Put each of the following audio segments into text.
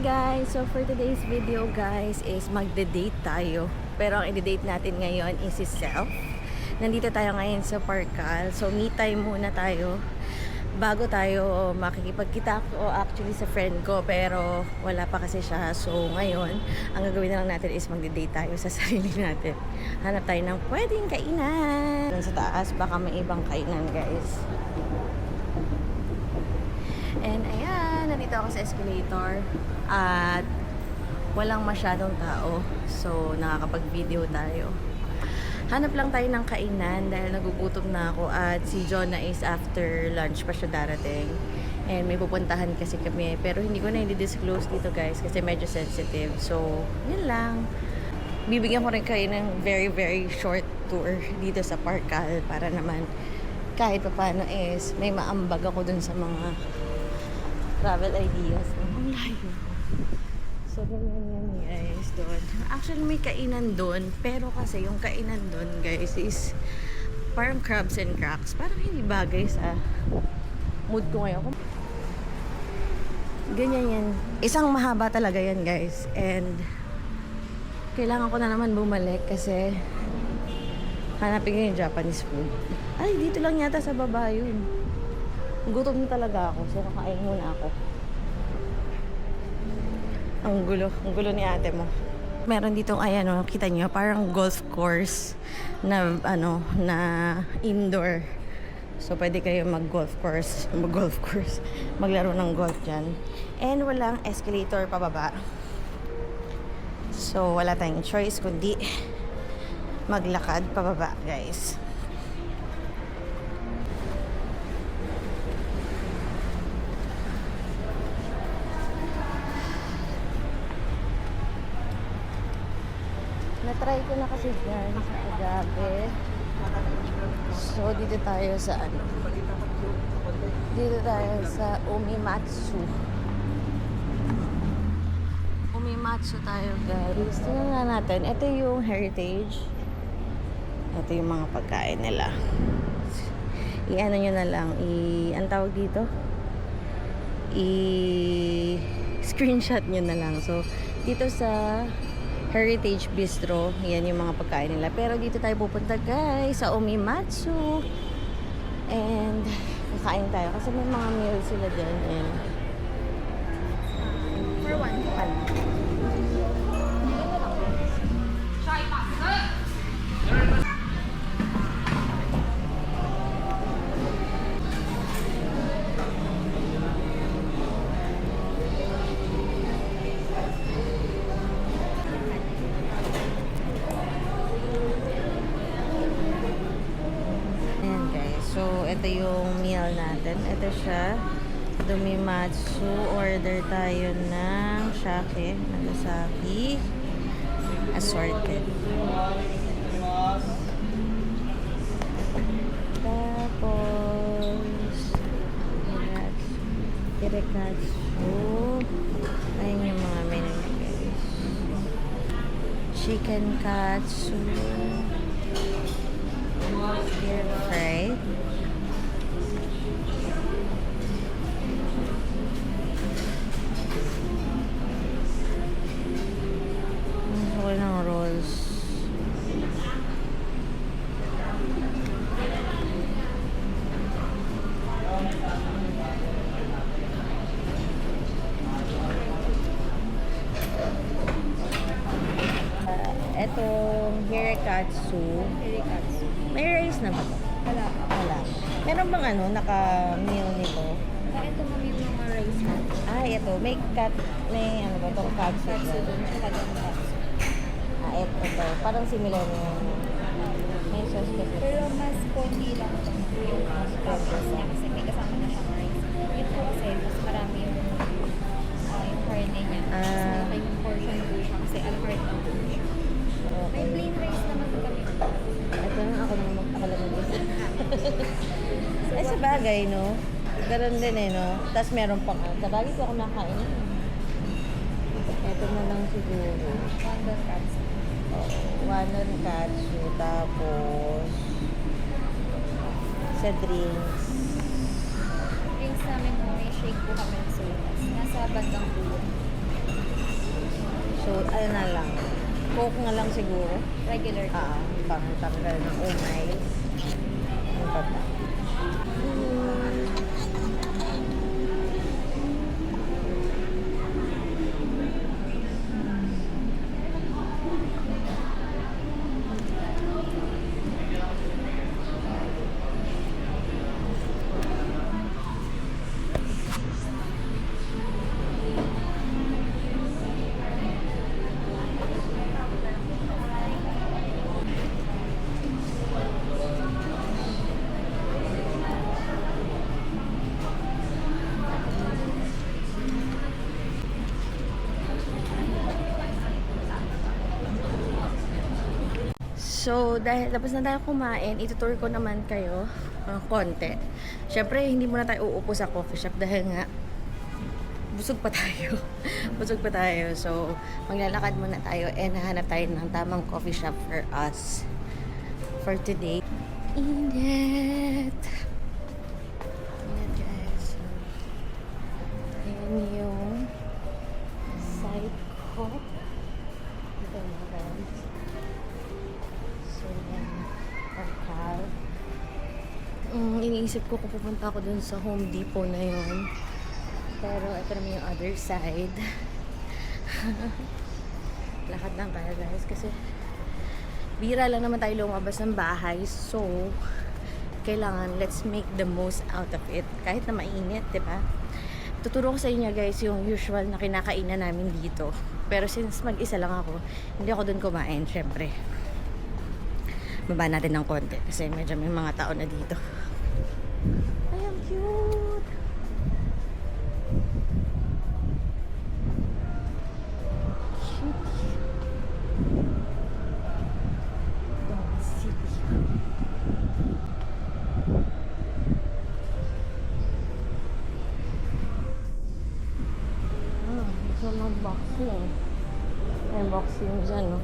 guys! So for today's video guys is magde-date tayo. Pero ang i-date natin ngayon is si Self. Nandito tayo ngayon sa Parkal. So me time muna tayo bago tayo makikipagkita ko actually sa friend ko. Pero wala pa kasi siya. So ngayon, ang gagawin na lang natin is magde-date tayo sa sarili natin. Hanap tayo ng pwedeng kainan. Doon sa taas, baka may ibang kainan guys. And ayan, nandito ako sa escalator at walang masyadong tao. So, nakakapag-video tayo. Hanap lang tayo ng kainan dahil nagugutom na ako at si Jonah is after lunch pa siya darating. And may pupuntahan kasi kami. Pero hindi ko na i-disclose dito guys kasi medyo sensitive. So, yun lang. Bibigyan ko rin kayo ng very very short tour dito sa Parkal para naman kahit pa paano is may maambag ako dun sa mga travel ideas. Ang layo. So, ganyan yan guys doon. Actually, may kainan doon. Pero kasi yung kainan doon guys is parang crabs and cracks. Parang hindi bagay sa mood ko ngayon. Ganyan yan. Isang mahaba talaga yan guys. And kailangan ko na naman bumalik kasi hanapin ko yung Japanese food. Ay, dito lang yata sa baba yun. Gutom na talaga ako. So, kakain muna ako. Ang gulo ni ate mo. Meron ditong, ayan o, kita nyo, parang golf course na, na indoor. So, pwede kayo mag-golf course, maglaro ng golf dyan. And walang escalator pababa. So, wala tayong choice kundi maglakad pababa, guys. Na-try ko na kasi dyan sa Agape. So, dito tayo sa Dito tayo sa Umimatsu. Umimatsu tayo, guys. Tingnan nga natin. Ito yung heritage. Ito yung mga pagkain nila. I-ano nyo na lang. Ang tawag dito? I-screenshot nyo na lang. So, dito sa Heritage Bistro, yan yung mga pagkain nila. Pero dito tayo pupunta guys sa Umimatsu. And kakain tayo kasi may mga meal sila dyan. And For one. so, ito yung meal natin. Ito siya. Umimatsu. Order tayo ng shake, nagasaki, assorted. Tapos, kirikatsu. Ayun yung mga menu niya, guys. Chicken katsu. Stir fried. Gusto ng rolls. Etong hirikatsu. May rice na ba ito? Wala. Wala. Meron bang naka-meal nito? Ito mami yung mga rice na. Ito. May ano ba ito? Katsu. Katsu dun. Tsaka dun katsu. Ito. Parang similar na may sauce kasi. Pero mas konti lang yung sauce niya kasi may kasama na siyang rice. Yun po kasi mas marami yung carne niya. Mas yung portion po siya kasi a la carte lang po siya. Okay. May plain rice naman kami. Ito na ako lang mag-isa. Ay, sa bagay, no? Ganon din no? Tapos meron pang, sa bagay ko ako nakain. Ito na lang siguro. Wonder katsu. One katsu, tapos sa drinks. Drinks namin may shake po kami ng sodas. Nasa bandang dulo. So, ano na lang. Coke na lang siguro. Regular. Pang-tanggal ng umay. Ano pa ba? So, dahil tapos na tayo kumain, itutour ko naman kayo ng konti. Siyempre, hindi muna tayo uupo sa coffee shop dahil nga busog pa tayo. Busog pa tayo. So, maglalakad muna tayo and hahanap tayo ng tamang coffee shop for us for today. Init! Init, guys. So, ayan yung side ko. Ito mga guys. So, yan. Arkal. Iniisip ko kung pupunta ako dun sa Home Depot na yun. Pero ito naman yung other side. Lakad lang tayo guys. Kasi bira lang naman tayo lumabas ng bahay. So, kailangan let's make the most out of it. Kahit na mainit, diba? Tuturo ko sa inyo guys yung usual na kinakainan namin dito. Pero since mag-isa lang ako, hindi ako dun kumain, syempre. Baba natin ng konti kasi medyo may mga tao na dito. Ay, ang cute! Cute. Dog City. Gusto mag-boxing. May boxing dyan, no?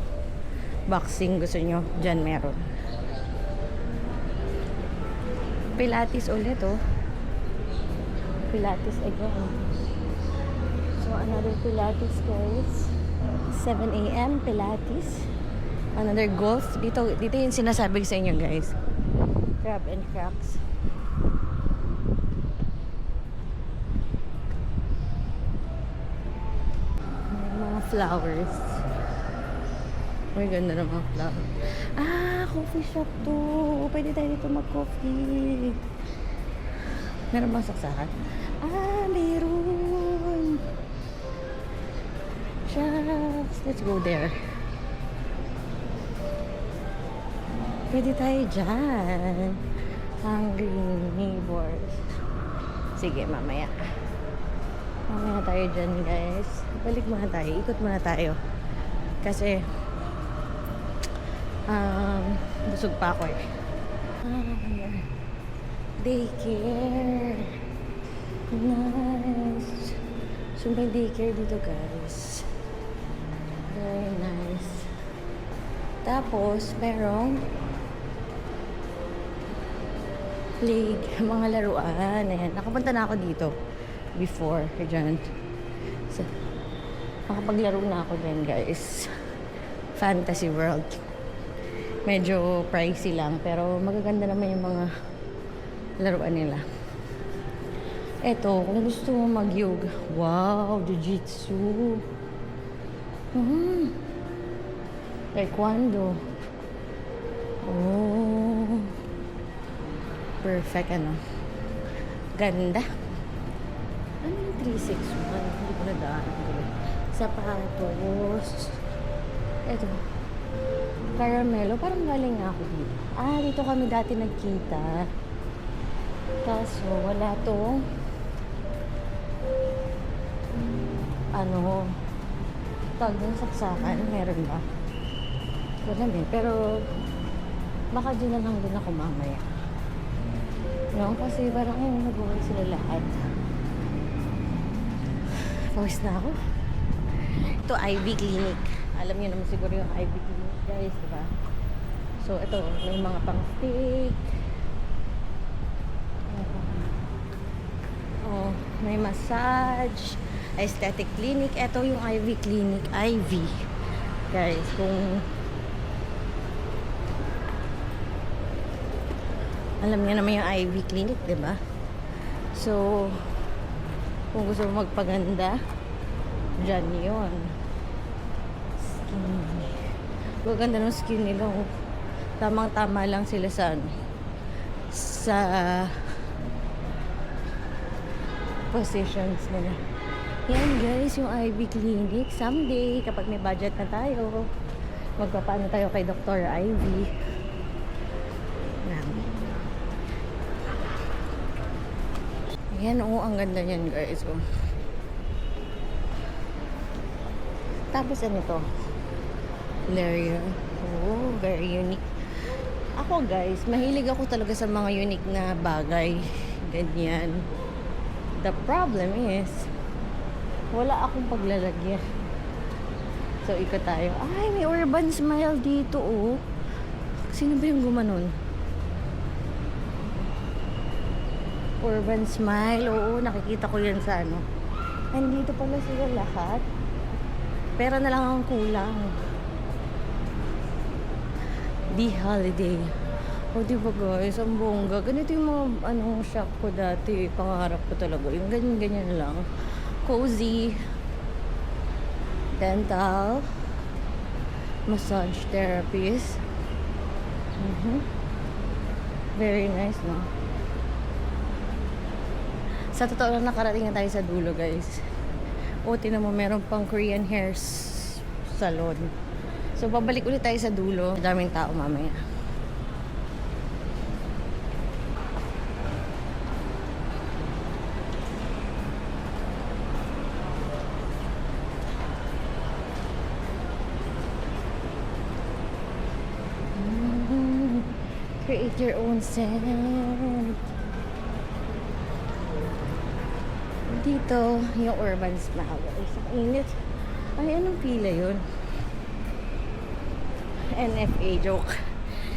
Boxing gusto nyo, dyan meron. Pilates ulit, oh. Pilates again. So, another Pilates, guys. 7 a.m. Pilates. Another golf. Dito yung sinasabi ko sa inyo, guys. Crab and cracks. May mga flowers. May ganda ng mga flower. Coffee shop to. Pwede tayo dito mag-coffee. Meron bang saksakan? Meron. Shucks. Let's go there. Pwede tayo dyan. Hungry neighbors. Sige, mamaya. Mamaya tayo dyan, guys. Balik muna tayo. Ikot muna tayo. Kasi busog pa ako eh. Daycare. Nice. So may daycare dito guys. Very nice. Tapos merong league, mga laruan. Ayan. Nakapunta na ako dito before. Diyan. So, nakapaglaro na ako dyan guys. Fantasy World. Medyo pricey lang pero magaganda naman yung mga laruan nila. Eto, kung gusto mo mag-yoga. Wow, jiu-jitsu. Taekwondo. Oh. Perfect ano. Ganda. Ano yung 361? Hindi ko nadaan. Sapatos. Eto. Caramelo. Parang galing nga ako dito. Dito kami dati nagkita. Kaso, wala tong tawag ng saksakan. Meron ba? Wala din. Pero, baka dyan na lang din ako mamaya. No? Kasi parang nag-uwi sila lahat. Pawis na ako. Ito, Ivy Clinic. Alam niyo naman siguro yung Ivy Clinic, guys, diba? So, ito, may mga pang-steak. Oh, may massage. aesthetic clinic. Ito yung IV clinic. IV. Guys, kung alam niyo naman yung IV clinic, di ba? So, kung gusto mo magpaganda, dyan yun. Skin. Gaganda ng skin nila. Oh. Tamang-tama lang sila sa ano, sa positions nila. Yan guys, yung IV clinic. Someday, kapag may budget na tayo, magpapaano tayo kay Dr. IV. Yan. Yan, oo, ang ganda niyan guys. Oh. Tapos ano to? Layer. Oh, very unique. Ako guys, mahilig ako talaga sa mga unique na bagay. Ganyan. The problem is, wala akong paglalagyan. So, ikot tayo. Ay, may urban smile dito, oh. Sino ba yung gumanon? Urban smile, oo, nakikita ko yan sa ano. Andito pala sila lahat. Pera na lang ang kulang. The Holiday. O, diba guys, ang bongga. Ganito yung mga shop ko dati. Pangarap ko talaga. Yung ganyan-ganyan lang. Cozy. Dental. Massage therapist. Very nice, no? Sa totoo lang, nakarating na tayo sa dulo, guys. O, tinan mo, meron pang Korean hair salon. So, babalik ulit tayo sa dulo. Daming tao mamaya. Create your own scent. Dito, yung urban smile. Isang init. Ay, anong pila yun? NFA, joke.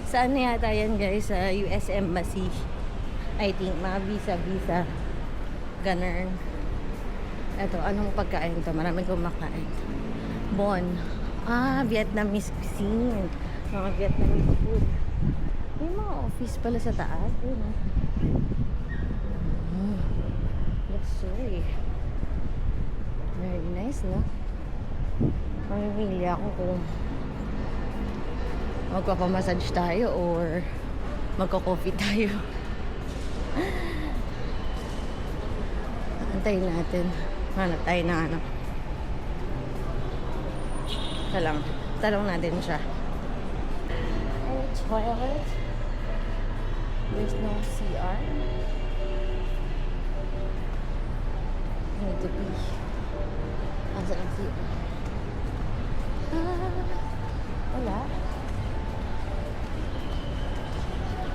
Saan na yata yan guys? Sa US Embassy. I think, mga visa. Ganun. Eto, anong pagkain to? Maraming kumakain. Bon. Ah, Vietnamese cuisine. Mga Vietnamese food. May mga office pala sa taas. Ayun, luxury. Very nice, no? Mamimili ako kung magpapamassage tayo or magko-coffee tayo. Antayin natin. Hanap tayo na ano. Talong natin siya. Oh, toilet. There's no CR. Need to be. Asa ang CR? Wala.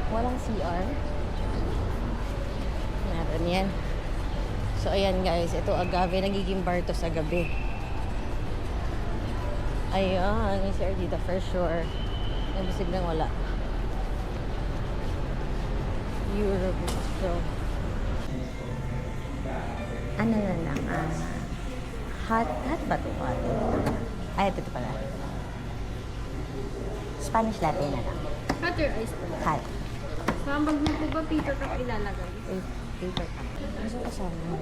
Walang CR. Meron yan. So, ayan guys. Ito agave. Nagiging bar to sa gabi. Ayan. May CR dito for sure. Nabisig lang wala. Eurobistro. Ano na lang? Hot ba ito? Ay, ito pala. Spanish latte na lang. Hot or ice po? Hot. Sa bag mo po ba paper cup ilalagay? Paper cup. Gusto ko kasama.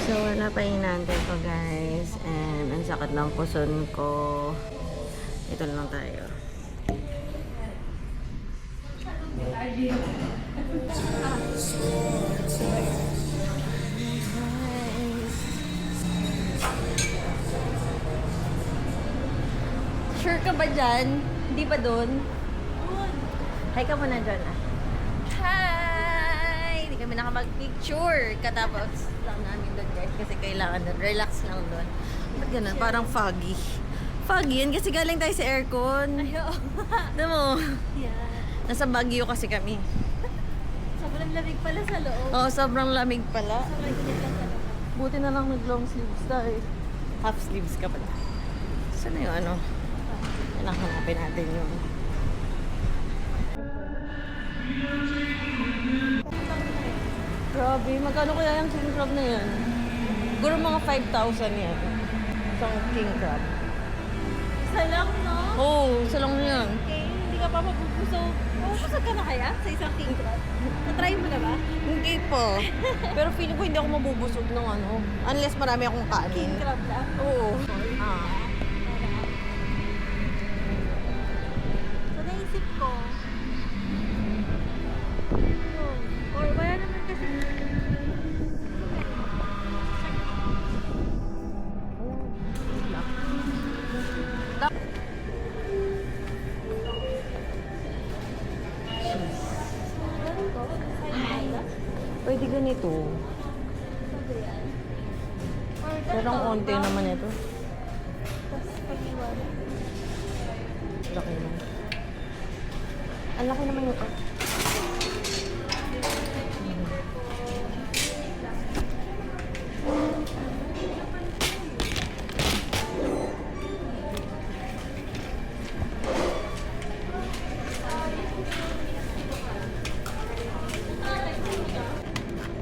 So, wala pa inaantay ko guys. And ang sakit ng puson ko. Ito na lang tayo. Sure ka ba dyan? Hindi ba dun? Hi ka muna dyan ah. Hi! Hindi kami nakapag-picture. Katapos lang namin doon guys kasi kailangan doon. Relax lang doon. Ba't ganun? Parang foggy. Foggy yan kasi galing tayo sa aircon. Ayo. Alam mo? Yeah. Nasa Baguio kasi kami. Sobrang lamig pala sa loob. Oo, sobrang lamig pala. Sobrang init lang sa loob. Buti na lang nag-long sleeves tayo. Half sleeves ka pala. Saan na yung ano? Hanapin natin yung... Grabe, magkano kaya yung king crab na yan? Siguro mga 5,000 yan. Isang king crab. Isa lang, no? Oo, isa lang na yan. Okay, hindi ka pa mabubusog. Mabubusog ka na kaya sa isang king crab? Na-try mo na ba? Hindi pa. Pero feeling ko hindi ako mabubusog ng ano. Unless marami akong kanin. King crab lang? Oo. Ah. So, naisip ko, yun. Or wala naman kasi, ganito, Pwede ganito. or Pero ang konti naman ito. Tapos pag-iwan. Laki naman. Ang laki naman ito.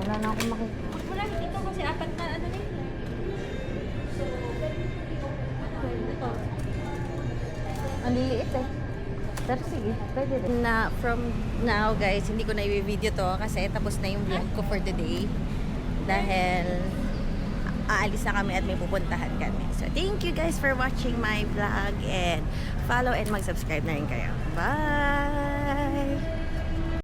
Wala na akong makita. Wala, ito kasi apat na ano na yun. So, ito. Ang liliit eh. Pero sige, pwede rin. Na, from now guys, hindi ko na i-video to kasi tapos na yung vlog ko for the day. Dahil aalis na kami at may pupuntahan kami. So, thank you guys for watching my vlog and follow and mag-subscribe na rin kayo. Bye!